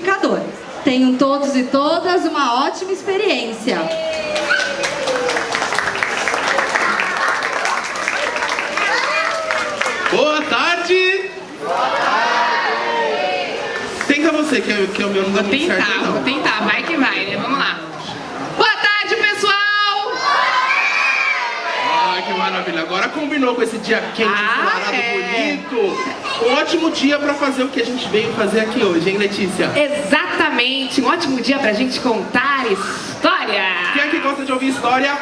liquidificador. Tenham todos e todas uma ótima experiência. Boa tarde! Tenta você, que é o meu não dá muito certo, não. Vou tentar, vai que vai, né? Vamos lá. Boa tarde, pessoal! Ai, que maravilha. Agora combinou com esse dia quente, ensolarado, bonito. Um ótimo dia pra fazer o que a gente veio fazer aqui hoje, hein, Letícia? Exatamente, um ótimo dia pra gente contar história. Quem é que gosta de ouvir história?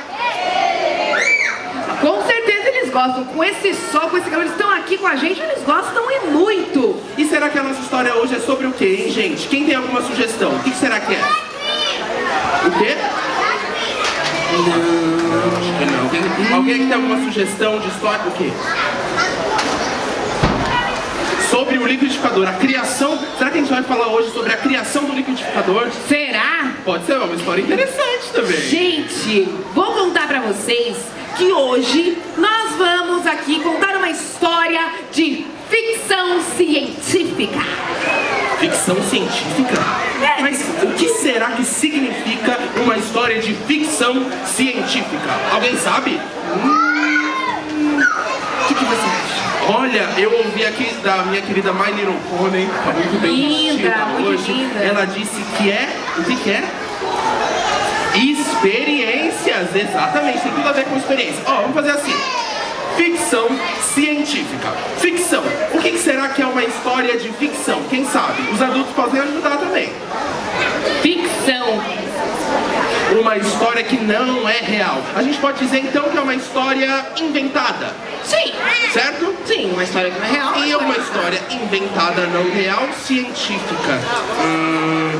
Com certeza eles gostam. Com esse sol, com esse calor, eles estão aqui com a gente, eles gostam e muito. E será que a nossa história hoje é sobre o quê, hein, gente? Quem tem alguma sugestão? O que será que é? O quê? Não, acho que não. Alguém que tem alguma sugestão de história? O quê? Sobre o liquidificador, a criação. Será que a gente vai falar hoje sobre a criação do liquidificador? Será? Pode ser uma história interessante também. Gente, vou contar pra vocês que hoje nós vamos aqui contar uma história de ficção científica. Ficção científica? Mas o que será que significa uma história de ficção científica? Alguém sabe? O que você acha? Olha, eu ouvi aqui da minha querida My Little Pony, que tá muito bem vestida hoje. Linda. Ela disse que é... O que é? Experiências, exatamente, tem tudo a ver com experiência. Ó, vamos fazer assim. Ficção científica. Ficção. O que será que é uma história de ficção? Quem sabe? Os adultos podem ajudar também. Ficção. Uma história que não é real. A gente pode dizer então que é uma história inventada. Sim. Certo? Sim, uma história que não é real. E uma história inventada não real, científica.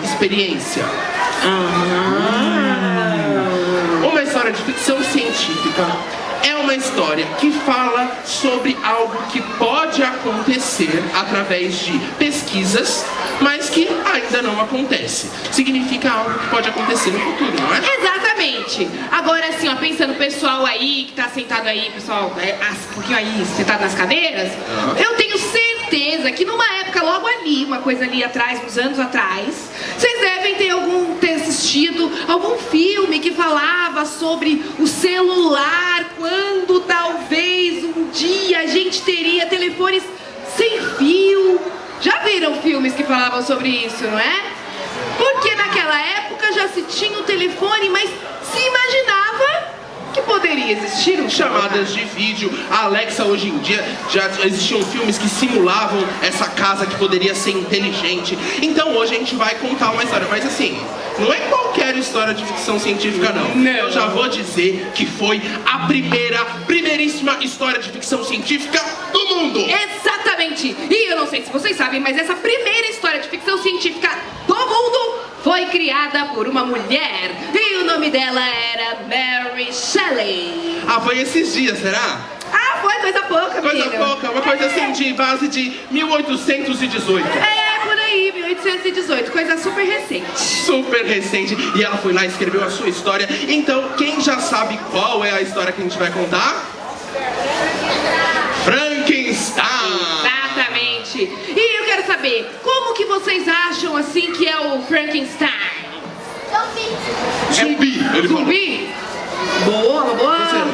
Experiência. Uma história de ficção científica é uma história que fala sobre algo que pode acontecer através de pesquisas, mas que ainda não acontece. Significa algo que pode acontecer no futuro, não é? Exatamente. Agora assim, ó, pensando o pessoal aí que tá sentado aí, pessoal, um pouquinho aí, sentado nas cadeiras, eu tenho certeza que numa época logo ali, uma coisa ali atrás, uns anos atrás, vocês devem ter assistido algum filme que falava sobre o celular, quando talvez um dia a gente teria telefones sem fio. Já viram filmes que falavam sobre isso, não é? Porque naquela época já se tinha o telefone, mas se imaginava que poderia existir um chamadas de vídeo. A Alexa hoje em dia, já existiam filmes que simulavam essa casa que poderia ser inteligente. Então hoje a gente vai contar uma história, mas assim, não é qualquer história de ficção científica não. Eu já vou dizer que foi a primeiríssima história de ficção científica do mundo. Exatamente. E eu não sei se vocês sabem, mas essa primeira história de ficção científica do mundo foi criada por uma mulher. E o nome dela era Mary Shelley. Ah, foi esses dias, será? Ah, foi coisa pouca, Coisa menino. pouca, uma coisa assim de base de 1818. É, por aí, 1818, coisa super recente. Super recente. E ela foi lá e escreveu a sua história. Então, quem já sabe qual é a história que a gente vai contar? Frankenstein! Exatamente. E eu quero saber, como que vocês acham assim que é o Frankenstein? Zumbi, ele falou. Zumbi? Boa, boa.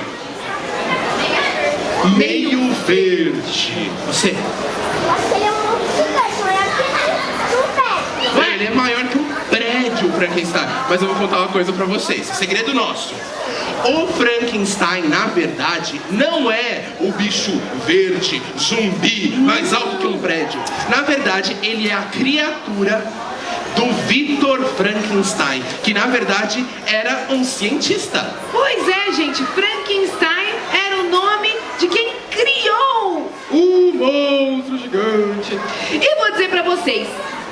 Meio verde. Você? Ele é maior que um prédio, o Frankenstein. Mas eu vou contar uma coisa pra vocês. Segredo nosso. O Frankenstein, na verdade, não é o bicho verde, zumbi, mais alto que um prédio. Na verdade, ele é a criatura do Victor Frankenstein, que na verdade era um cientista. Pois é, gente, Frankenstein era o nome de quem criou o monstro gigante. E vou dizer pra vocês,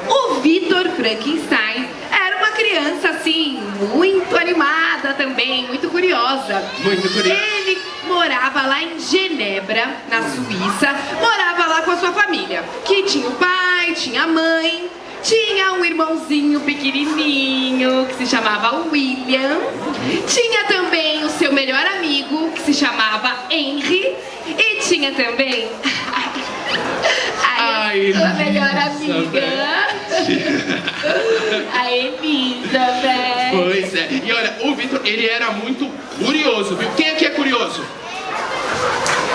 o Victor Frankenstein era uma criança assim, muito animada também, muito curiosa. Muito curiosa. Ele morava lá em Genebra, na Suíça, morava lá com a sua família, que tinha o pai, tinha a mãe, tinha um irmãozinho pequenininho que se chamava William, tinha também o seu melhor amigo que se chamava Henry e tinha também a sua melhor amiga A Elizabeth. Pois é. E olha, o Vitor, ele era muito curioso, viu? Quem aqui é curioso?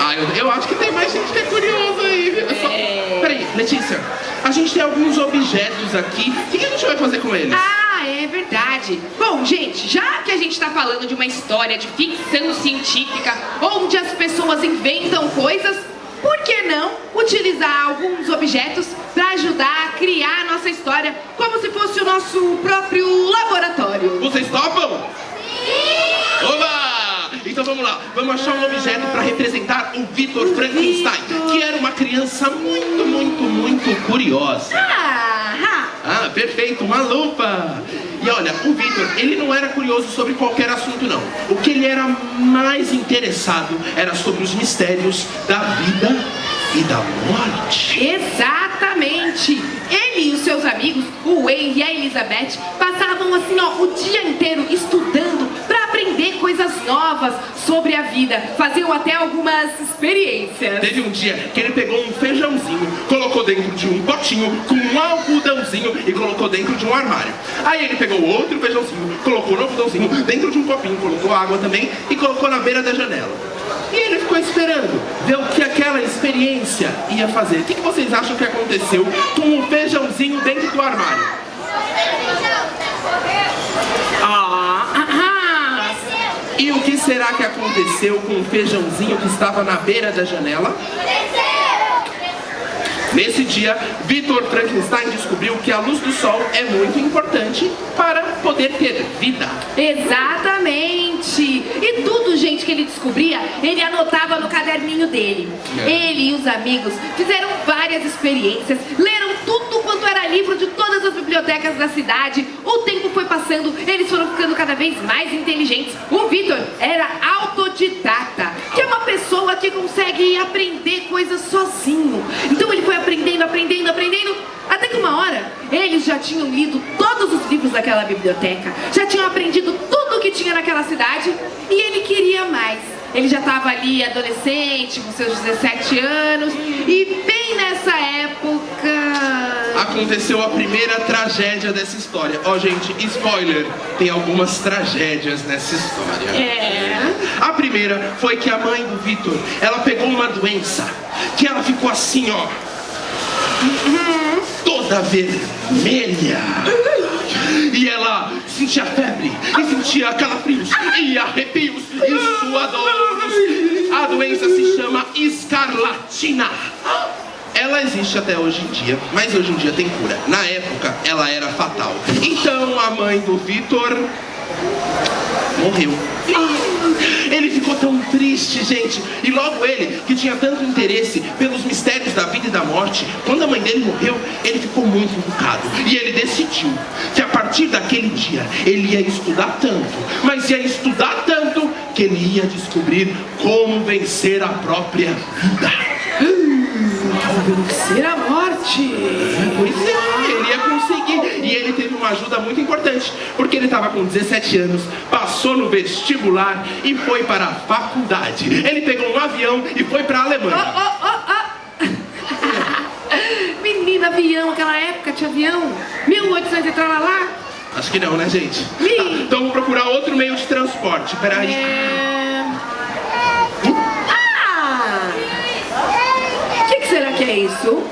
Ah, eu acho que tem mais gente que é curioso aí, viu? Peraí, Letícia, a gente tem alguns objetos aqui. O que a gente vai fazer com eles? Ah, é verdade. Bom, gente, já que a gente tá falando de uma história de ficção científica, onde as pessoas inventam coisas, por que não utilizar alguns objetos para ajudar a criar a nossa história, como se fosse o nosso próprio laboratório? Vocês topam? Sim! Oba! Então vamos lá, vamos achar um objeto para representar o Victor Frankenstein, que era uma criança muito curiosa. Ah, perfeito, uma lupa! E olha, o Victor, ele não era curioso sobre qualquer assunto não. O que ele era mais interessado era sobre os mistérios da vida e da morte. Exatamente! Ele e os seus amigos, o Wayne e a Elizabeth, passavam assim, ó, o dia inteiro estudando para aprender coisas novas sobre a vida. Faziam até algumas experiências. Teve um dia que ele pegou um feijãozinho, colocou dentro de um potinho com um algodãozinho e colocou dentro de um armário. Aí ele pegou outro feijãozinho, colocou no algodãozinho dentro de um copinho, colocou água também e colocou na beira da janela. E ele ficou esperando ver o que aquela experiência ia fazer. O que vocês acham que aconteceu com o feijãozinho dentro do armário? E o que será que aconteceu com o feijãozinho que estava na beira da janela? Nesse dia, Victor Frankenstein descobriu que a luz do sol é muito importante para poder ter vida. Exatamente! E tudo, gente, que ele descobria, ele anotava no caderninho dele. Ele e os amigos fizeram várias experiências, leram tudo quanto era livro de todas as bibliotecas da cidade. O tempo foi passando, eles foram ficando cada vez mais inteligentes. O Victor era autodidata, que é uma pessoa que consegue aprender coisas sozinho. Então ele foi aprendendo, até que uma hora eles já tinham lido todos os livros daquela biblioteca, já tinham aprendido tudo o que tinha naquela cidade e ele queria mais. Ele já estava ali adolescente, com seus 17 anos, e bem nessa época aconteceu a primeira tragédia dessa história. Ó, gente, spoiler, tem algumas tragédias nessa história. A primeira foi que a mãe do Victor, ela pegou uma doença, que ela ficou assim, ó, toda vermelha. E ela sentia febre, e sentia calafrios, e arrepios, e suadores. A doença se chama escarlatina. Ela existe até hoje em dia, mas hoje em dia tem cura. Na época, ela era fatal. Então, a mãe do Victor morreu. Ele ficou tão triste, gente. E logo ele, que tinha tanto interesse pelos mistérios da vida e da morte, quando a mãe dele morreu, ele ficou muito encucado. E ele decidiu que a partir daquele dia, ele ia estudar tanto, mas ia estudar tanto, que ele ia descobrir como vencer a própria vida. vencer a morte. Pois é, ele ia conseguir. E ele teve uma ajuda muito importante, porque ele estava com 17 anos, passou no vestibular e foi para a faculdade. Ele pegou um avião e foi para a Alemanha. Menina, avião, aquela época tinha avião? 1800 e lá? Acho que não, né, gente? Tá, então vamos procurar outro meio de transporte. Peraí. O que será que é isso?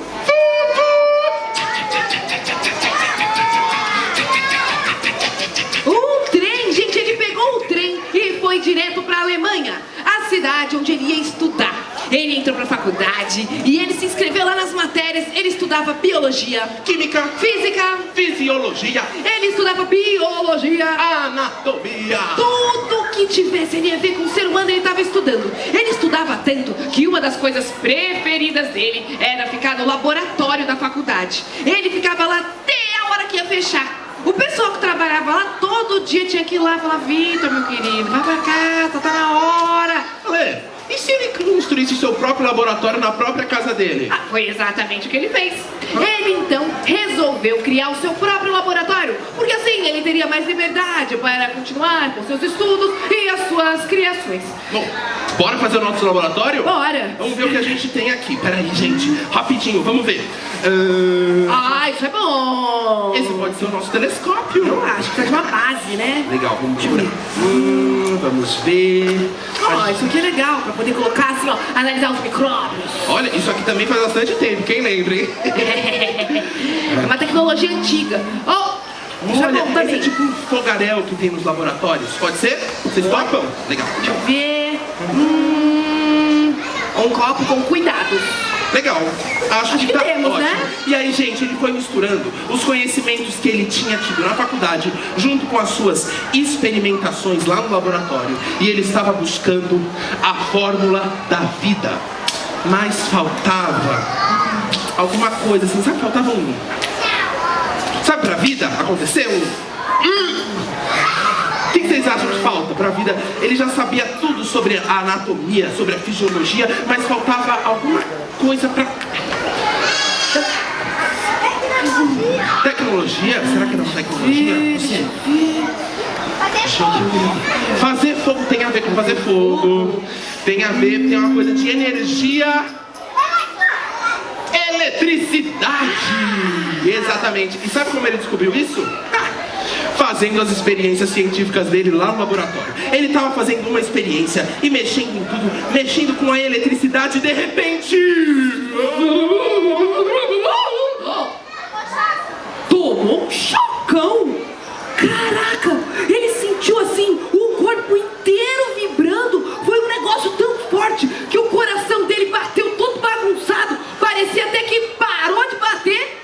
Um trem, gente, ele pegou o trem e foi direto para a Alemanha, a cidade onde ele ia estudar. Ele entrou para a faculdade e ele se inscreveu lá nas matérias. Ele estudava biologia, química, física, fisiologia. Ele estudava biologia, anatomia. Tudo que tivesse ele ia ver com o ser humano, ele estava estudando. Ele estudava tanto que uma das coisas preferidas dele era ficar no laboratório da faculdade. Ele ficava lá até a hora que ia fechar. O pessoal que trabalhava lá todo dia tinha que ir lá e falar: Victor, meu querido, vai pra casa, tá na hora. Ué, e se ele construísse seu próprio laboratório na própria casa dele? Foi exatamente o que ele fez. Ele então resolveu resolveu criar o seu próprio laboratório, porque assim ele teria mais liberdade para continuar com seus estudos e as suas criações. Bom, bora fazer o nosso laboratório? Bora! Vamos ver o que a gente tem aqui. Peraí, gente, rapidinho, vamos ver. Isso é bom! Esse pode ser o nosso telescópio. Eu acho que faz uma base, né? Legal, vamos ver. Vamos ver. Isso aqui é legal, pra poder colocar assim, ó, analisar os micróbios. Olha, isso aqui também faz bastante tempo, quem lembra, hein? É uma tecnologia antiga. Isso é bom Olha, esse também. é tipo um fogaréu que tem nos laboratórios. Pode ser? Vocês topam? Legal. Deixa eu ver. Um copo com cuidado. Legal. Acho que tá temos, ótimo. né? E aí, gente, ele foi misturando os conhecimentos que ele tinha tido na faculdade junto com as suas experimentações lá no laboratório. E ele estava buscando a fórmula da vida. Mas faltava alguma coisa, assim, sabe? Faltava um... Sabe, pra vida acontecer O que vocês acham que falta pra vida? Ele já sabia tudo sobre a anatomia, sobre a fisiologia, mas faltava alguma coisa pra... Tecnologia? Será que não é tecnologia? Fazer fogo tem a ver com fazer fogo. Tem a ver, tem uma coisa de energia. Eletricidade! Exatamente. E sabe como ele descobriu isso? Fazendo as experiências científicas dele lá no laboratório. Ele estava fazendo uma experiência e mexendo em tudo, mexendo com a eletricidade e de repente... Tomou um chocão! Caraca! Ele sentiu assim o corpo inteiro vibrando. Foi um negócio tão forte que o coração dele bateu todo bagunçado. Parecia até que parou de bater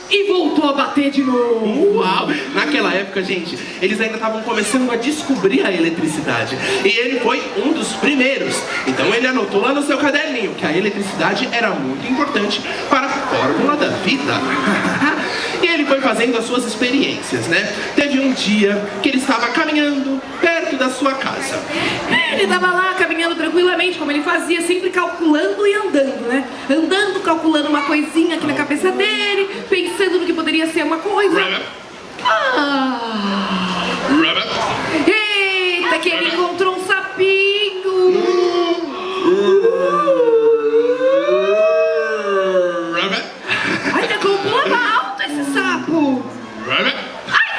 e voltou a bater de novo. Uau! Naquela época, gente, eles ainda estavam começando a descobrir a eletricidade. E ele foi um dos primeiros. Então ele anotou lá no seu caderninho que a eletricidade era muito importante para a fórmula da vida. E ele foi fazendo as suas experiências, né? Teve um dia que ele estava caminhando perto da sua casa. Ele estava lá caminhando tranquilamente, como ele fazia, sempre calculando e andando, né? Andando, calculando uma coisinha aqui na cabeça dele, pensando no que poderia ser uma coisa. Eita, que ele encontrou um sapinho! Ai, como pulava alto esse sapo! Ai,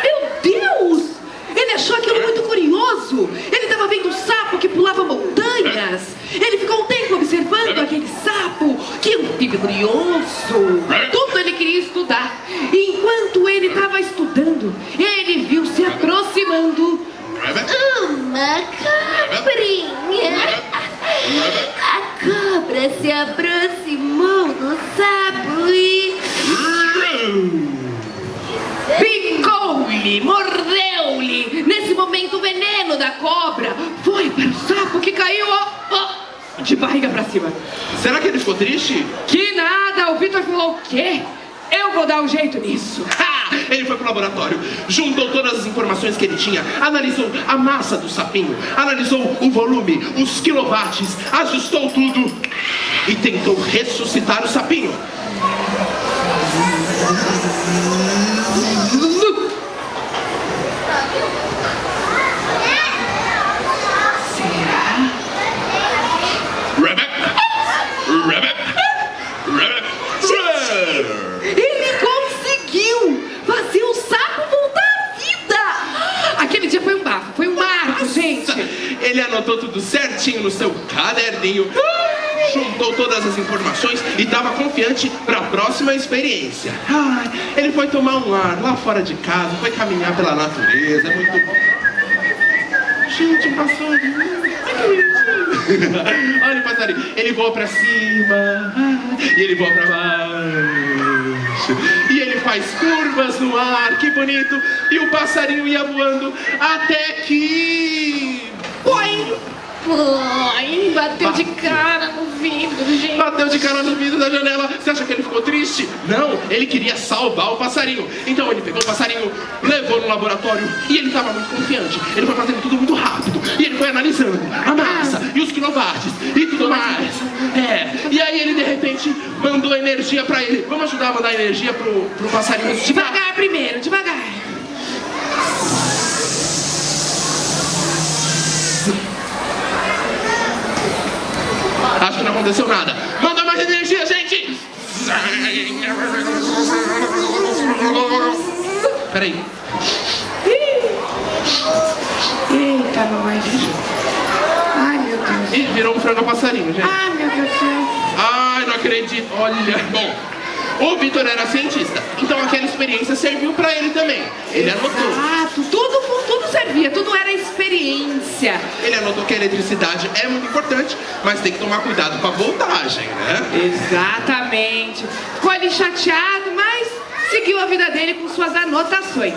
meu Deus! Ele achou aquilo muito curioso! Ele estava vendo um sapo que pulava montanhas! Ele ficou um tempo observando aquele sapo, que um curioso! Tudo ele queria estudar. E enquanto ele estava estudando, ele viu se aproximando uma cobrinha. A cobra se aproximou do sapo e... picou-lhe, mordeu-lhe. Nesse momento, o veneno da cobra foi para o sapo que caiu de barriga para cima. Será que ele ficou triste? Que nada, o Vitor falou o quê? Eu vou dar um jeito nisso. Ele foi pro laboratório, juntou todas as informações que ele tinha, analisou a massa do sapinho, analisou o volume, os quilowatts, ajustou tudo e tentou ressuscitar o sapinho. Ele conseguiu fazer o sapo voltar à vida! Aquele dia foi um bafo, foi um marco, gente! Ele anotou tudo certinho no seu caderninho, juntou todas as informações e estava confiante para a próxima experiência. Ele foi tomar um ar lá fora de casa, foi caminhar pela natureza, é muito bom. Gente, um passarinho. Ai, que bonitinho. Olha o passarinho. Ele voa pra cima. E ele voa pra baixo. E ele faz curvas no ar. Que bonito. E o passarinho ia voando até que... Boing! Ai, bateu de cara no vidro, gente. Bateu de cara no vidro da janela. Você acha que ele ficou triste? Não, ele queria salvar o passarinho. Então ele pegou o passarinho, levou no laboratório e ele estava muito confiante. Ele foi fazendo tudo muito rápido. E ele foi analisando a massa e os quilowatts e tudo mais. E aí ele de repente mandou energia pra ele. Vamos ajudar a mandar energia pro passarinho. Devagar primeiro, devagar. Acho que não aconteceu nada. Manda mais energia, gente! Peraí. Eita, nós. Ai, meu Deus. Ih, virou um frango passarinho, gente. Ai, meu Deus do céu. Ai, não acredito. Olha, bom. O Vitor era cientista, então aquela experiência serviu pra ele também. Ele anotou. Exato, tudo servia, tudo era experiência. Ele anotou que a eletricidade é muito importante, mas tem que tomar cuidado com a voltagem, né? Exatamente. Ficou ali chateado, mas seguiu a vida dele com suas anotações.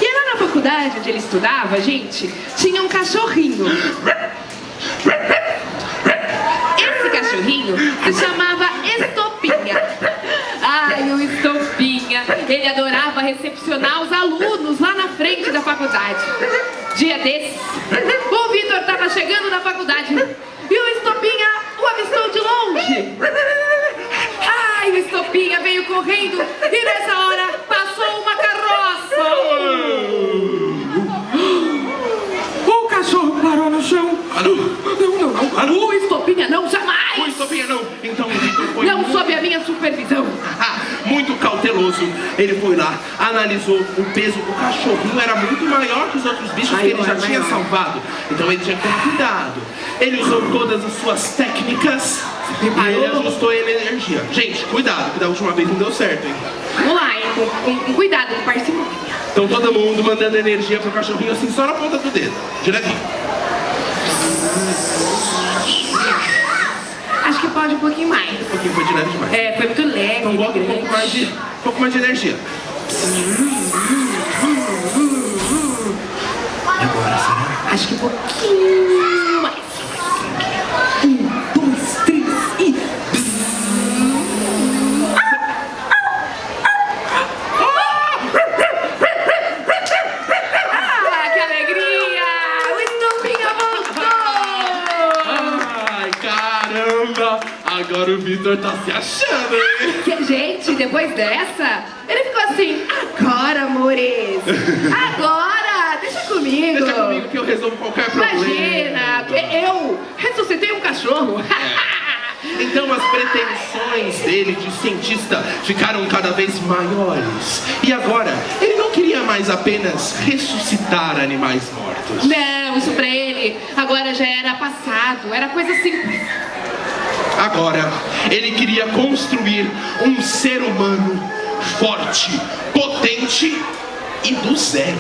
E lá na faculdade onde ele estudava, gente, tinha um cachorrinho. Esse cachorrinho se chamava Estopinha. Ai, o Estopinha, ele adorava recepcionar os alunos lá na frente da faculdade. Dia desses, o Vitor estava chegando na faculdade e o Estopinha o avistou de longe. Ai, o Estopinha veio correndo e nessa hora passou uma carroça. O cachorro parou no chão. Não. O Estopinha não, jamais. O Estopinha não. Então o Vitor foi não sob a minha supervisão. muito cauteloso. Ele foi lá, analisou o peso. O cachorrinho era muito maior que os outros bichos que ele já tinha salvado. Então ele tinha que tomar cuidado. Ele usou todas as suas técnicas e ele ajustou a energia. Gente, cuidado, que da última vez não deu certo, hein? Vamos lá, hein? Com cuidado, com parcimônia. Então todo mundo mandando energia pro cachorrinho assim, só na ponta do dedo. Direitinho. Acho que pode um pouquinho mais. Um pouquinho foi direto demais. Foi muito leve. Então bota um pouco mais de energia. E agora, será? Acho que um pouquinho mais. 1, 2, 3 e... Ah, que alegria! O Estopinha voltou! Ai, caramba! Agora o Vitor tá se achando, hein? Gente, depois dessa, ele ficou assim, agora, amores! Agora! Deixa comigo! Deixa comigo que eu resolvo qualquer problema. Imagina, que eu ressuscitei um cachorro! Então as pretensões dele de cientista ficaram cada vez maiores. E agora, ele não queria mais apenas ressuscitar animais mortos. Não, isso pra ele agora já era passado, era coisa simples. Agora, ele queria construir um ser humano forte, potente e do zero.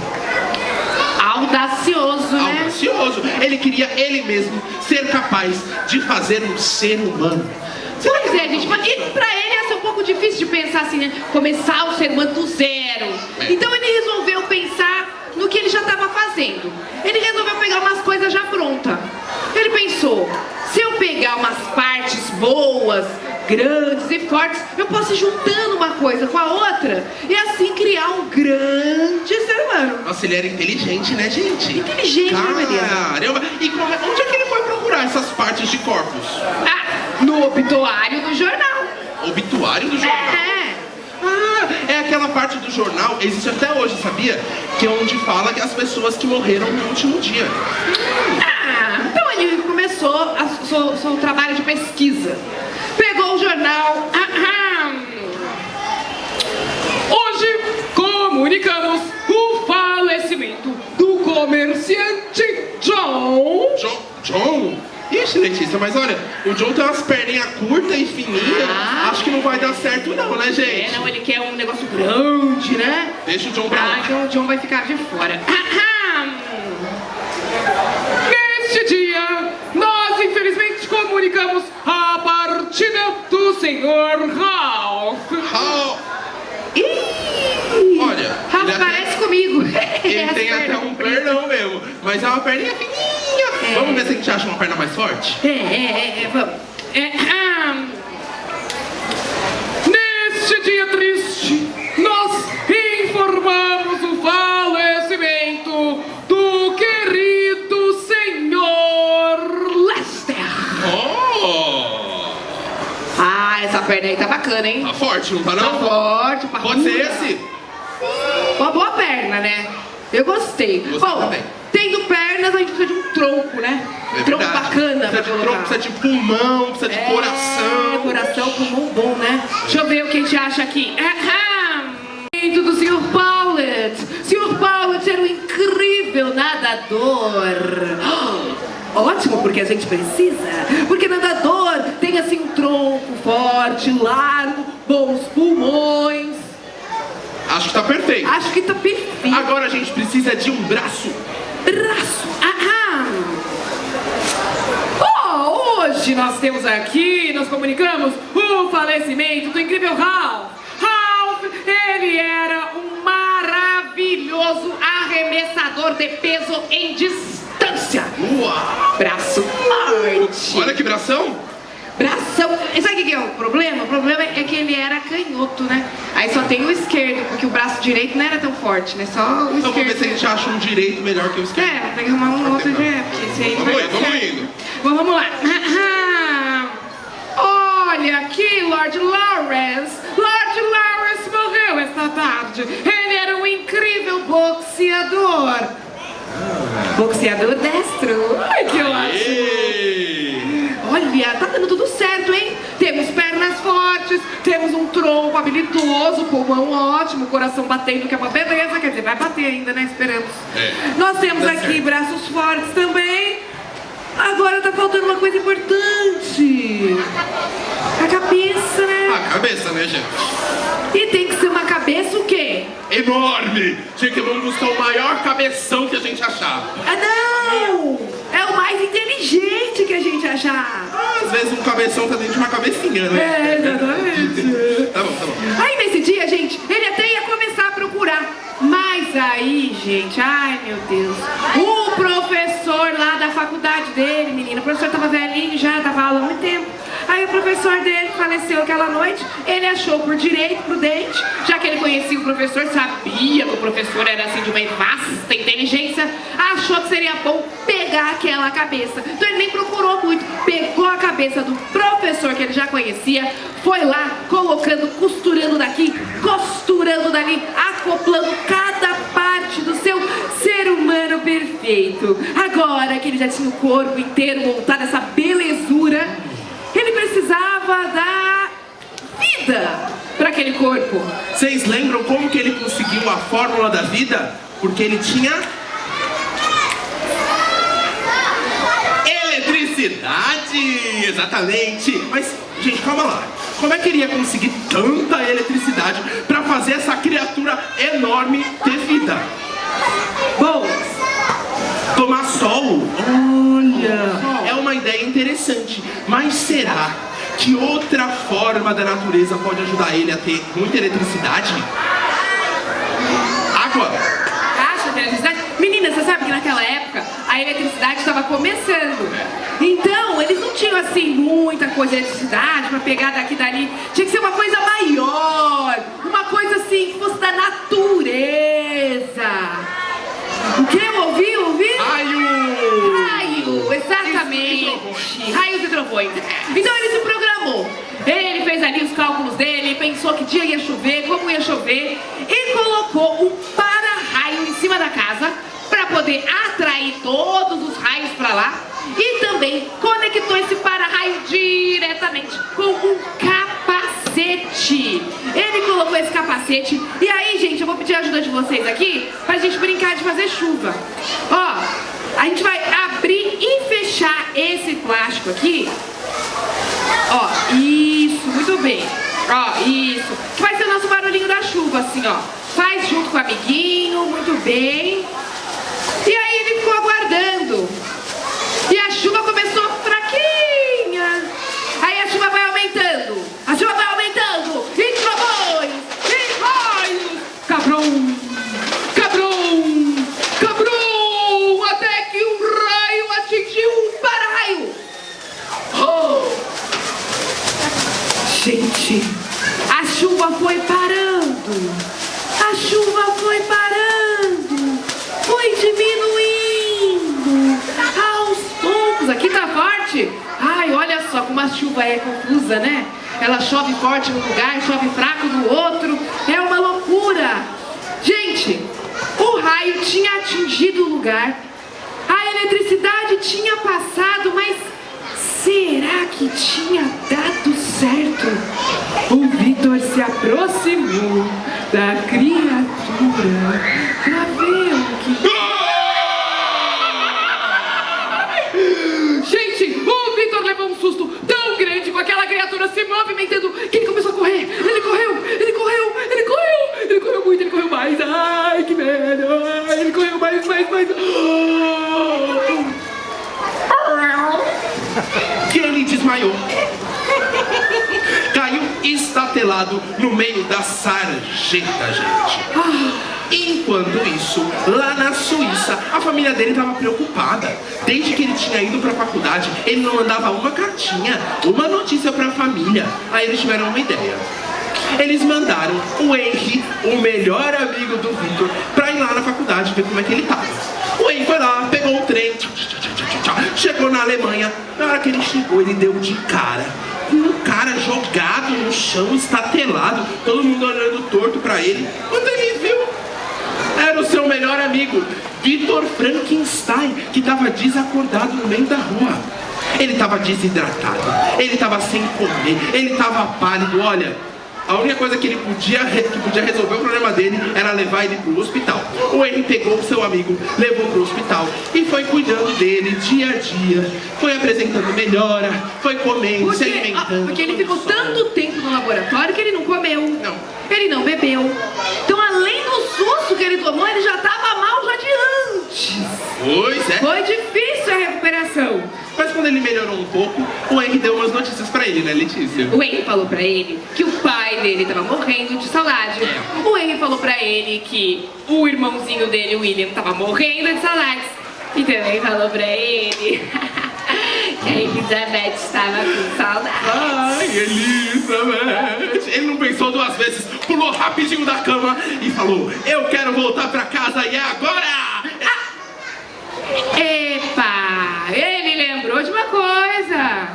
Audacioso, né? Audacioso. Ele queria ele mesmo ser capaz de fazer um ser humano. Pois é, gente, mas e pra ele ia ser um pouco difícil de pensar assim, né? Começar o ser humano do zero. Então ele resolveu pensar no que ele já estava fazendo. Ele resolveu pegar umas coisas já prontas. Ele pensou, se eu pegar umas partes boas, grandes e fortes, eu posso ir juntando uma coisa com a outra e assim criar um grande ser humano. Nossa, ele era inteligente, né, gente? Inteligente, né, Maria? Caramba! E onde é que ele foi procurar essas partes de corpos? No obituário do jornal. Obituário do jornal? É aquela parte do jornal, existe até hoje, sabia? Que é onde fala que as pessoas que morreram no último dia. Então ele começou seu trabalho de pesquisa. Pegou o jornal. Hoje comunicamos o falecimento do comerciante John. John? Ixi, Letícia, mas olha, o John tem umas perninhas curtas e fininhas. Acho que não vai dar certo não, né, gente? Não, ele quer um negócio grande, né? Deixa o John pra lá. Então o John vai ficar de fora. Neste dia, nós infelizmente comunicamos a partida do Sr. Ralph. Olha, Ralph parece comigo. Ele tem até um pernão mesmo, mas é uma perninha fininha. Vamos ver se a gente acha uma perna mais forte? Vamos. Neste dia triste, nós informamos o falecimento do querido Sr. Lester. perna aí tá bacana, hein? Tá forte, não tá Tá não? forte, Pode ser esse? Uma boa perna, né? Eu gostei. Gostei Bom, também. tendo pernas, a gente precisa de um tronco, né? É Tronco verdade. bacana pra Precisa de colocar. tronco, precisa de pulmão, precisa de coração. Coração, pulmão bom, né? Deixa eu ver o que a gente acha aqui. Do Sr. Powlett. Sr. Powlett era um incrível nadador. Ótimo, porque a gente precisa. Porque nadador tem assim um tronco forte, largo, bons pulmões. Acho que tá perfeito. Acho que tá perfeito. Agora a gente precisa de um braço. Braço. Oh, hoje nós temos aqui, nós comunicamos o falecimento do incrível Ralph. Ralph, ele era um maravilhoso arremessador de peso em distância. Uau! Braço forte. Olha que bração. Bração. E sabe o que é o problema? O problema é que ele era canhoto, né? Aí só tem o esquerdo, porque o braço direito não era tão forte, né? Só o Então vamos ver esquerdo. se a gente acha um direito melhor que o esquerdo. É, tem que arrumar um outro direito, porque esse aí não vai dar Vamos certo. indo. Bom, vamos lá. Olha aqui, Lord Lawrence. Lord Lawrence morreu esta tarde. Ele era um incrível boxeador. Boxeador destro. Ai, que ótimo. Aê! Olha, tá dando tudo certo, hein? Temos pernas fortes, temos um tronco habilidoso, pulmão ótimo, coração batendo, que é uma beleza. Quer dizer, vai bater ainda, né? Esperamos. É. Nós temos Tá aqui certo. braços fortes também. Agora tá faltando uma coisa importante. A cabeça, né? A cabeça, né, gente? E tem que ser uma cabeça o quê? Enorme! Tinha que vamos buscar o maior cabeção que a gente achar. Ah, não! É o mais inteligente que a gente achar. Às vezes um cabeção tá dentro de uma cabecinha, né? É, exatamente. Tá bom, tá bom. Aí nesse dia, gente, ele até ia começar a procurar. Mas aí, gente, ai meu Deus. O professor lá da faculdade dele, menina, o professor tava velhinho já, dava aula há muito tempo. Aí o professor dele faleceu aquela noite. Ele achou por direito, prudente, já que ele conhecia o professor, sabia que o professor era assim de uma vasta inteligência, achou que seria bom pegar aquela cabeça. Então ele nem procurou muito, pegou a cabeça do professor que ele já conhecia, foi lá colocando, costurando daqui, costurando dali, acoplando cada parte do seu ser humano perfeito. Agora que ele já tinha o corpo inteiro montado, essa belezura, ele precisava dar vida para aquele corpo. Vocês lembram como que ele conseguiu a fórmula da vida? Porque ele tinha eletricidade! Exatamente! Mas, gente, calma lá. Como é que ele ia conseguir tanta eletricidade para fazer essa criatura enorme ter vida? Bom, Tomar sol? Olha, é uma ideia interessante. Mas será que outra forma da natureza pode ajudar ele a ter muita eletricidade? Água? acha que eletricidade? Menina, você sabe que naquela época a eletricidade estava começando. Então, eles não tinham assim muita coisa de eletricidade para pegar daqui e dali. Tinha que ser uma coisa maior, uma coisa assim que fosse da natureza. O que? Ouvi? Raio! Raio, exatamente. Raios e trovões. Então ele se programou. Ele fez ali os cálculos dele, pensou que dia ia chover, como ia chover, e colocou um para-raio em cima da casa para poder atrair todos os raios para lá, e também conectou esse para-raio diretamente com um capacete. Ele colocou esse capacete, e aí, gente, eu vou pedir a ajuda de vocês aqui pra gente brincar de fazer chuva. Ó, a gente vai abrir e fechar esse plástico aqui. Ó, isso, muito bem. Ó, isso. Que vai ser o nosso barulhinho da chuva, assim, ó. Faz junto com o amiguinho, muito bem. E aí ele ficou aguardando. E a chuva começou fraquinha. Aí a chuva vai aumentando. A chuva vai aumentando. E trovões, e raios. Cabrum, cabrum, cabrum. Até que um raio atingiu um para-raio. Oh! Gente, a chuva foi parando. A chuva foi parando. Foi diminuindo. Aos poucos. Aqui tá forte. Ai, olha só como a chuva é confusa, né? ela chove forte num lugar, chove fraco no outro. É uma loucura. Gente, o raio tinha atingido o lugar, a eletricidade tinha passado, mas será que tinha dado certo? O Vitor se aproximou da criatura pra ver o que... Gente, o Vitor levou um susto tão grande com aquela criatura se movimentando que ele começou a correr. Ele correu muito, ele correu mais. Ai, que medo. Ai, ele correu mais. Que ele desmaiou. Caiu estatelado no meio da sarjeta, gente. Enquanto isso, lá na Suíça, a família dele estava preocupada. Desde que ele tinha ido para a faculdade, ele não mandava uma cartinha, uma notícia para a família. Aí eles tiveram uma ideia. Eles mandaram o Henry, o melhor amigo do Vitor, para ir lá na faculdade ver como é que ele estava. O Henry foi lá, pegou o trem, chegou na Alemanha. Na hora que ele chegou, ele deu de cara com um cara jogado no chão, estatelado, todo mundo olhando torto para ele. Quando ele viu, era o seu melhor amigo, Vitor Frankenstein, que estava desacordado no meio da rua. Ele estava desidratado, ele estava sem comer, ele estava pálido. Olha, a única coisa que ele podia resolver o problema dele era levar ele para o hospital. O Henry pegou o seu amigo, levou para o hospital e foi cuidando dele dia a dia. Foi apresentando melhora, foi comendo, se alimentando. Porque ele ficou tanto tempo no laboratório que ele não comeu. Não. Ele não bebeu. Então, além do susto que ele tomou, ele já estava mal já de antes. Pois é. Foi difícil a recuperação. Mas quando ele melhorou um pouco, o Henry deu umas notícias pra ele, né, Letícia? O Henry falou pra ele que o pai dele tava morrendo de saudade. O Henry falou pra ele que o irmãozinho dele, o William, tava morrendo de saudades. E também falou pra ele que a Elizabeth estava com saudade. Ai, Elizabeth! Ele não pensou duas vezes, pulou rapidinho da cama e falou: eu quero voltar pra casa e é agora! Epa! Ele lembrou de uma coisa.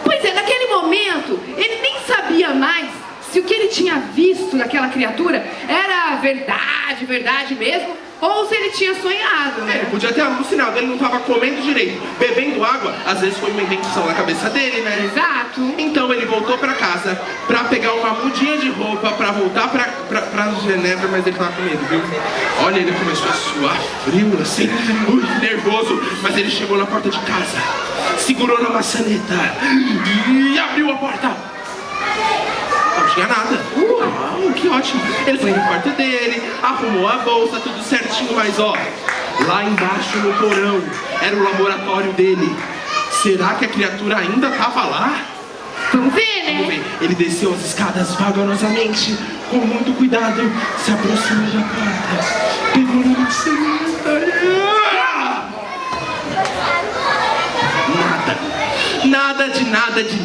Pois é, naquele momento, ele nem sabia mais se o que ele tinha visto naquela criatura era verdade mesmo, ou se ele tinha sonhado, né? Ele podia ter alucinado, ele não estava comendo direito, bebendo água, às vezes foi uma invenção na cabeça dele, né? Exato. Então ele voltou pra casa pra pegar uma mudinha de roupa pra voltar pra Genebra, mas ele tava com medo, viu? Olha, ele começou a suar frio assim, nervoso, mas ele chegou na porta de casa, segurou na maçaneta e abriu a porta. Não tinha nada. Que ótimo. Ele foi no quarto dele, arrumou a bolsa, tudo certinho, mas ó, lá embaixo no porão era o laboratório dele. Será que a criatura ainda tava lá? Vamos ver, né? Vamos ver. Ele desceu as escadas vagarosamente, com muito cuidado, se aproximou da porta, pegou na maçaneta.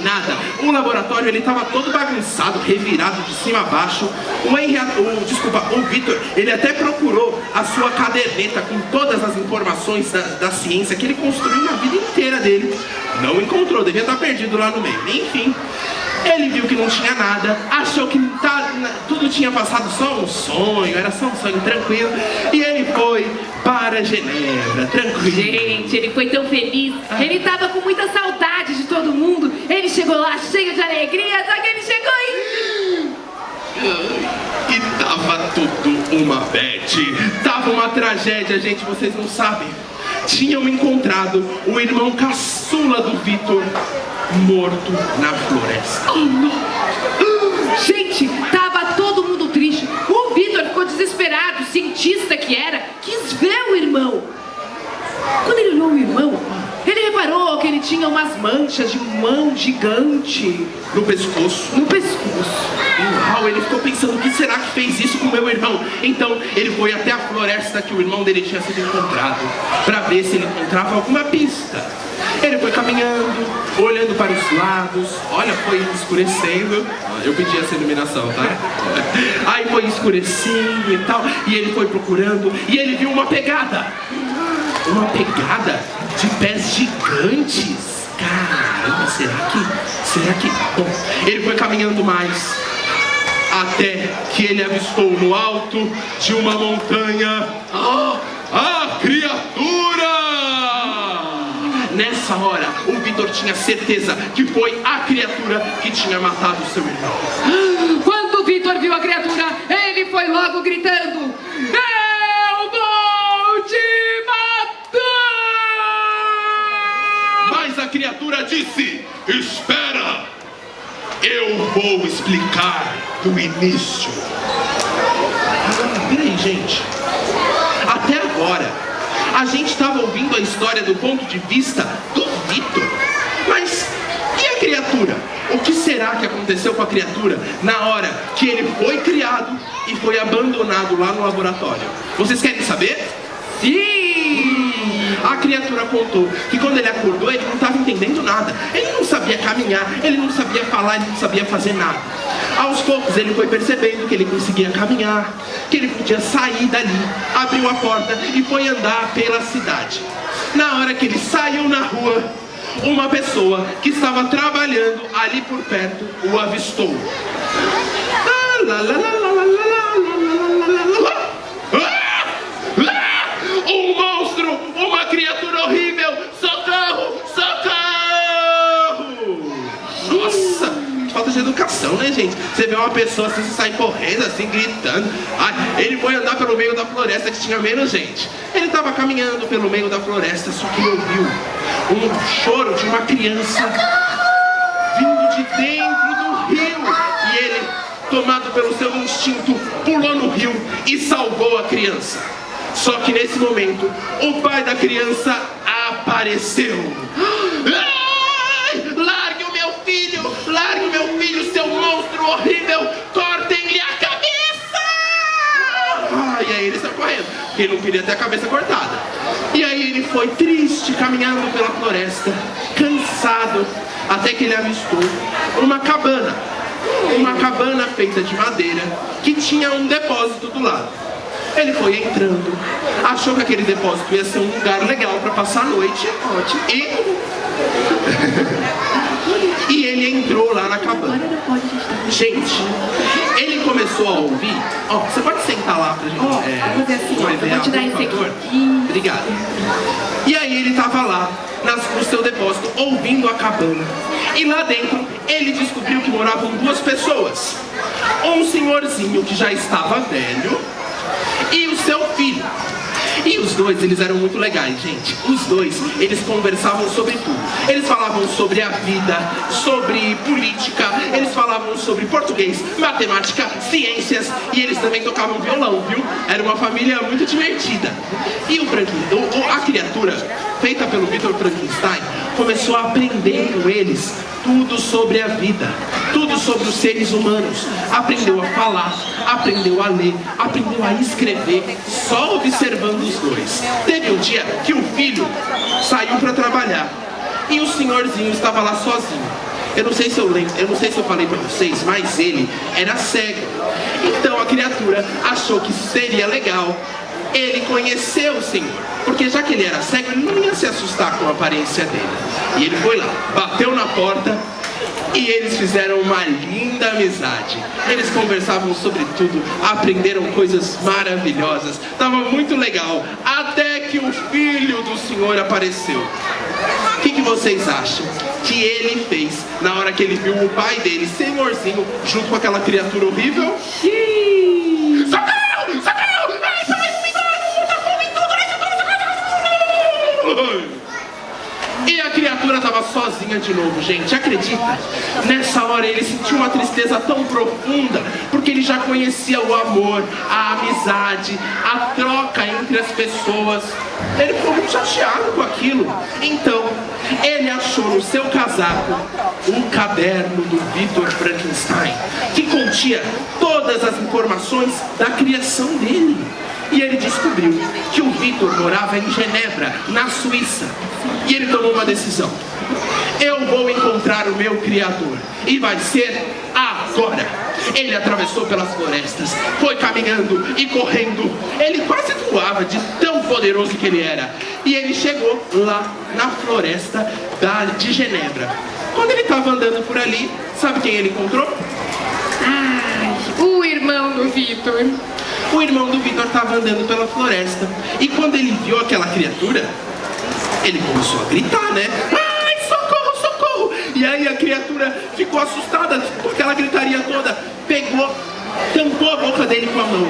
Nada. O laboratório, ele tava todo bagunçado, revirado de cima a baixo. O Vitor, ele até procurou a sua caderneta com todas as informações da ciência que ele construiu na vida inteira dele. Não encontrou, devia estar perdido lá no meio. Enfim, ele viu que não tinha nada, achou que tudo tinha passado só um sonho, era só um sonho tranquilo, e ele foi para Genebra, tranquilo. Gente, ele foi tão feliz, ele tava com muita saudade de todo mundo, ele chegou lá cheio de alegria, só que ele chegou e tava tudo uma bad, tava uma tragédia, gente, vocês não sabem. Tinham encontrado o irmão caçula do Vitor morto na floresta. Oh, não. Gente, tava todo mundo triste. O Vitor ficou desesperado, cientista que era, quis ver o irmão. Quando ele olhou o irmão, ele reparou que ele tinha umas manchas de mão gigante no pescoço. Uau, ele ficou pensando, o que será que fez isso com o meu irmão? Então ele foi até a floresta que o irmão dele tinha sido encontrado, para ver se ele encontrava alguma pista. Ele foi caminhando, olhando para os lados. Olha, foi escurecendo. Eu pedi essa iluminação, tá? Aí foi escurecendo e tal, e ele foi procurando, e ele viu uma pegada de pés gigantes. caramba, será que... Bom, ele foi caminhando mais, até que ele avistou no alto de uma montanha a criatura! Nessa hora, o Vitor tinha certeza que foi a criatura que tinha matado seu irmão. Quando o Vitor viu a criatura, ele foi logo gritando: eu vou te matar! Mas a criatura disse: espera, eu vou explicar do início. Peraí, gente. Até agora, a gente estava ouvindo a história do ponto de vista do Vitor. Mas e a criatura? O que será que aconteceu com a criatura na hora que ele foi criado e foi abandonado lá no laboratório? Vocês querem saber? Sim! A criatura contou que quando ele acordou, ele não estava entendendo nada. Ele não sabia caminhar, ele não sabia falar, ele não sabia fazer nada. Aos poucos ele foi percebendo que ele conseguia caminhar, que ele podia sair dali, abriu a porta e foi andar pela cidade. Na hora que ele saiu na rua, uma pessoa que estava trabalhando ali por perto o avistou. Um monstro! Uma criatura horrível! Socorro! Socorro! Nossa! Que falta de educação, né, gente? Você vê uma pessoa assim, sai correndo, assim, gritando. Ele foi andar pelo meio da floresta que tinha menos gente. Ele estava caminhando pelo meio da floresta, só que ele ouviu um choro de uma criança vindo de dentro do rio. E ele, tomado pelo seu instinto, pulou no rio e salvou a criança. Só que nesse momento, o pai da criança apareceu. Ai, largue o meu filho, seu monstro horrível, cortem-lhe a cabeça! E aí ele saiu correndo, porque ele não queria ter a cabeça cortada. E aí ele foi triste, caminhando pela floresta, cansado, até que ele avistou uma cabana feita de madeira, que tinha um depósito do lado. Ele foi entrando, achou que aquele depósito ia ser um lugar legal para passar a noite, e ele entrou lá na cabana. Gente, ele começou a ouvir. Você pode sentar lá pra gente? Vou fazer assim, eu vou te dar esse aqui. Obrigado. E aí ele tava lá no seu depósito, ouvindo a cabana. E lá dentro, ele descobriu que moravam duas pessoas. Um senhorzinho que já estava velho e o seu filho. E os dois, eles eram muito legais, gente. Os dois, eles conversavam sobre tudo. Eles falavam sobre a vida, sobre política, eles falavam sobre português, matemática, ciências, e eles também tocavam violão, viu? Era uma família muito divertida. E a criatura, feita pelo Victor Frankenstein, começou a aprender com eles tudo sobre a vida, tudo sobre os seres humanos. Aprendeu a falar, aprendeu a ler, aprendeu a escrever, só observando os dois. Teve um dia que o filho saiu para trabalhar e o senhorzinho estava lá sozinho. Eu não sei se eu falei para vocês, mas ele era cego. Então a criatura achou que seria legal ele conhecer o senhor, porque já que ele era cego, ele não ia se assustar com a aparência dele. E ele foi lá, bateu na porta e eles fizeram uma linda amizade. Eles conversavam sobre tudo, aprenderam coisas maravilhosas. Tava muito legal, até que o filho do senhor apareceu. O que vocês acham que ele fez na hora que ele viu o pai dele, senhorzinho, junto com aquela criatura horrível? Socorro! Socorro! E a criatura estava sozinha de novo, gente, acredita? Nessa hora ele sentiu uma tristeza tão profunda, porque ele já conhecia o amor, a amizade, a troca entre as pessoas. Ele ficou muito chateado com aquilo. Então, ele achou no seu casaco um caderno do Victor Frankenstein, que continha todas as informações da criação dele. E ele descobriu que o Victor morava em Genebra, na Suíça. E ele tomou uma decisão. Eu vou encontrar o meu criador. E vai ser agora! Agora, ele atravessou pelas florestas, foi caminhando e correndo. Ele quase voava de tão poderoso que ele era. E ele chegou lá na floresta de Genebra. Quando ele estava andando por ali, sabe quem ele encontrou? O irmão do Vitor. O irmão do Vitor estava andando pela floresta. E quando ele viu aquela criatura, ele começou a gritar, né? Ai, socorro, socorro! E aí a criatura ficou assustada com aquela gritaria toda. Pegou, tampou a boca dele com a mão.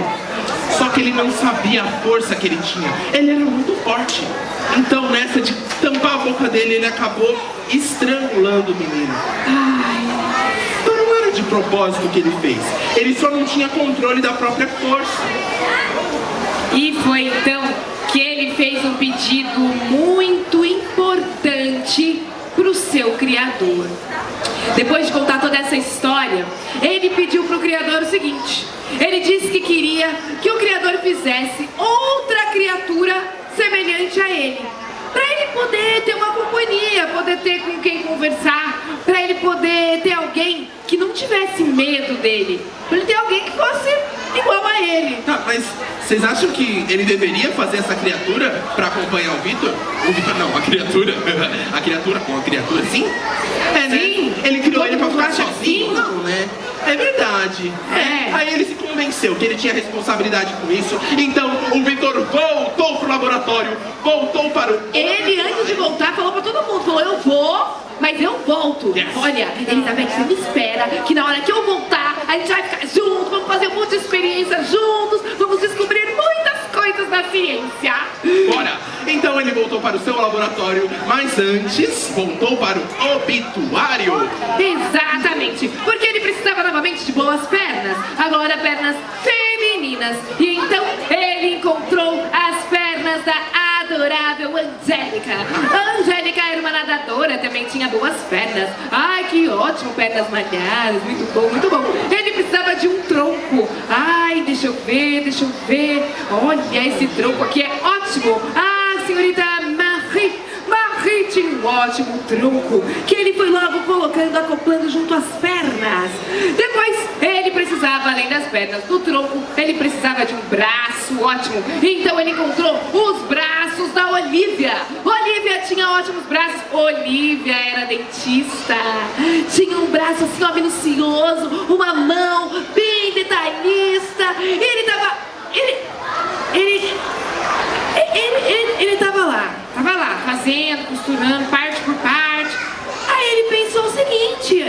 Só que ele não sabia a força que ele tinha. Ele era muito forte. Então nessa de tampar a boca dele, ele acabou estrangulando o menino. Então não era de propósito que ele fez. Ele só não tinha controle da própria força. E foi então que ele fez um pedido muito importante para o seu Criador. Depois de contar toda essa história, ele pediu para o Criador o seguinte. Ele disse que queria que o Criador fizesse outra criatura semelhante a ele. Para ele poder ter uma companhia, poder ter com quem conversar, para ele poder ter alguém que não tivesse medo dele, para ele ter alguém que fosse igual a ele. Tá, mas vocês acham que ele deveria fazer essa criatura para acompanhar o Vitor? O Vitor não, a criatura. A criatura com a criatura, sim? É, né? Sim. Ele criou ele para ficar Todo mundo acha sozinho, sim. não, né? É verdade. É. Aí ele se convenceu que ele tinha responsabilidade com isso. Então o Vitor voltou pro laboratório, voltou para o... Ele, antes de voltar, falou pra todo mundo, falou, eu vou, mas eu volto. Yes. Olha, Elizabeth, você me espera, que na hora que eu voltar, a gente vai ficar juntos, vamos fazer um monte de experiência juntos, vamos descobrir muitas coisas da ciência. Bora! Então ele voltou para o seu laboratório, mas antes voltou para o obituário. Exatamente, porque ele precisava novamente de boas pernas, agora pernas femininas. E então ele encontrou as pernas da adorável Angélica. A Angélica era uma nadadora, também tinha boas pernas. Ai, que ótimo, pernas malhadas, muito bom, muito bom. Ele precisava de um tronco. Ai, deixa eu ver, deixa eu ver. Olha, esse tronco aqui é ótimo. Ah, senhorita Marie tinha um ótimo tronco que ele foi logo colocando, acoplando junto às pernas. Depois ele precisava, além das pernas do tronco, ele precisava de um braço ótimo. Então ele encontrou os braços da Olivia. Olivia tinha ótimos braços. Olivia era dentista. Tinha um braço assim, ó, minucioso, uma mão bem detalhista. E ele tava... Ele tava lá, fazendo, costurando, parte por parte. Aí ele pensou o seguinte,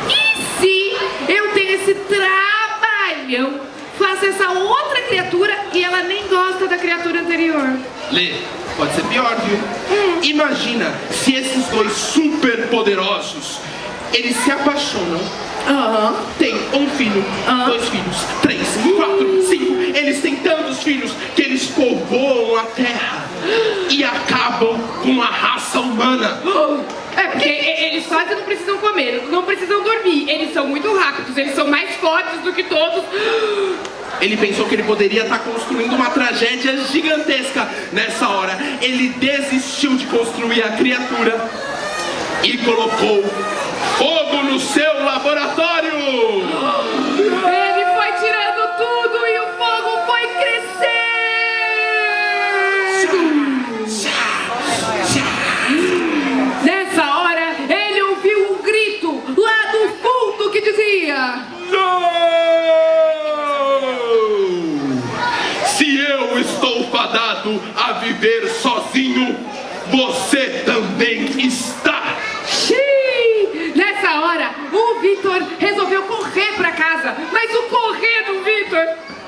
e se eu tenho esse trabalhão, faço essa outra criatura e ela nem gosta da criatura anterior? Lê, pode ser pior, viu? Imagina se esses dois super poderosos, eles se apaixonam. Tem um filho, 2 filhos, 3, 4, 5. Eles têm tantos filhos que eles povoam a terra e acabam com a raça humana. É porque eles quase não precisam comer, não precisam dormir. Eles são muito rápidos, eles são mais fortes do que todos. Ele pensou que ele poderia estar construindo uma tragédia gigantesca. Nessa hora, ele desistiu de construir a criatura e colocou fogo no seu laboratório. Ele foi tirando tudo e o fogo foi crescendo. Nessa hora, ele ouviu um grito lá do fundo que dizia: Não! Se eu estou fadado a viver sozinho, você também está. Nessa hora, o Vitor resolveu correr pra casa, mas o correr do Vitor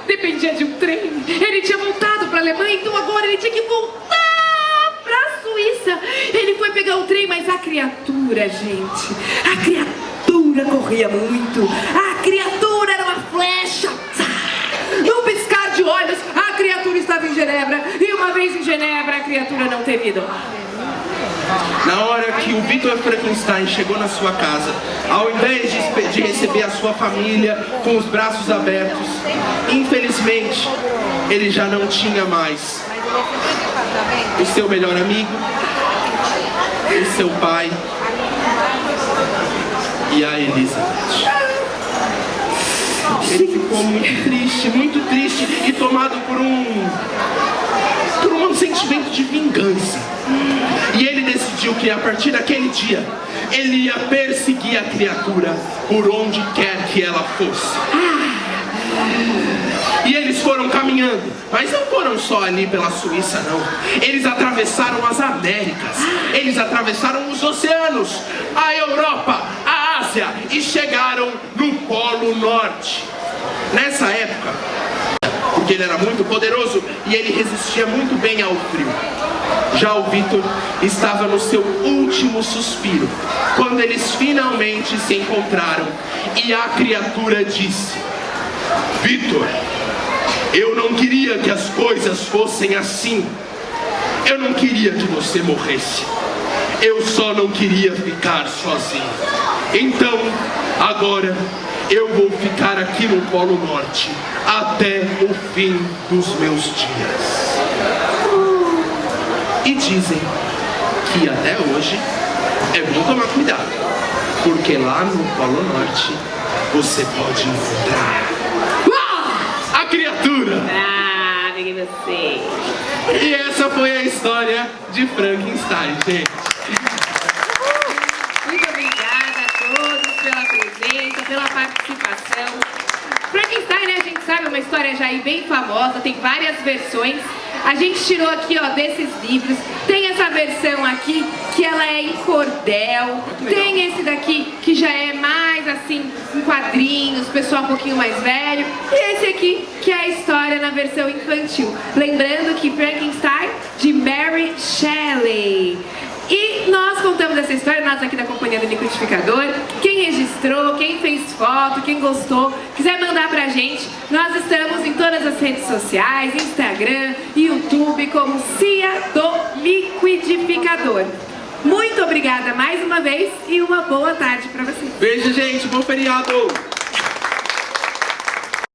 dependia de um trem. Ele tinha voltado pra Alemanha, então agora ele tinha que voltar pra Suíça. Ele foi pegar o trem, mas a criatura, gente, a criatura corria muito. A criatura era uma flecha. Num piscar de olhos, a criatura estava em Genebra. E uma vez em Genebra, a criatura não teve ido. Na hora que o Victor Frankenstein chegou na sua casa, ao invés de receber a sua família com os braços abertos, infelizmente, ele já não tinha mais o seu melhor amigo, o seu pai e a Elizabeth. Ele ficou muito triste e tomado por um sentimento de vingança. E ele decidiu que a partir daquele dia, ele ia perseguir a criatura por onde quer que ela fosse. E eles foram caminhando, mas não foram só ali pela Suíça, não. Eles atravessaram as Américas, eles atravessaram os oceanos, a Europa, a Ásia e chegaram no Polo Norte. Nessa época, porque ele era muito poderoso e ele resistia muito bem ao frio. Já o Victor estava no seu último suspiro, quando eles finalmente se encontraram e a criatura disse: Victor, eu não queria que as coisas fossem assim. Eu não queria que você morresse. Eu só não queria ficar sozinho. Então, agora, eu vou ficar aqui no Polo Norte até o fim dos meus dias. E dizem que até hoje é bom tomar cuidado, porque lá no Polo Norte você pode encontrar a criatura. Ah, peguei você. E essa foi a história de Frankenstein, gente. Muito obrigada a todos pela presença, pela participação. Frankenstein, né, a gente sabe, é uma história já aí bem famosa, tem várias versões. A gente tirou aqui, ó, desses livros. Tem essa versão aqui, que ela é em cordel. Tem esse daqui, que já é mais, assim, em quadrinhos, pessoal um pouquinho mais velho. E esse aqui, que é a história na versão infantil. Lembrando que Frankenstein, de Mary Shelley. E nós contamos essa história, nós aqui da Companhia do Liquidificador. Quem registrou, quem fez foto, quem gostou, quiser mandar pra gente, nós estamos em todas as redes sociais, Instagram, YouTube, como Cia do Liquidificador. Muito obrigada mais uma vez e uma boa tarde pra vocês. Beijo, gente. Bom feriado.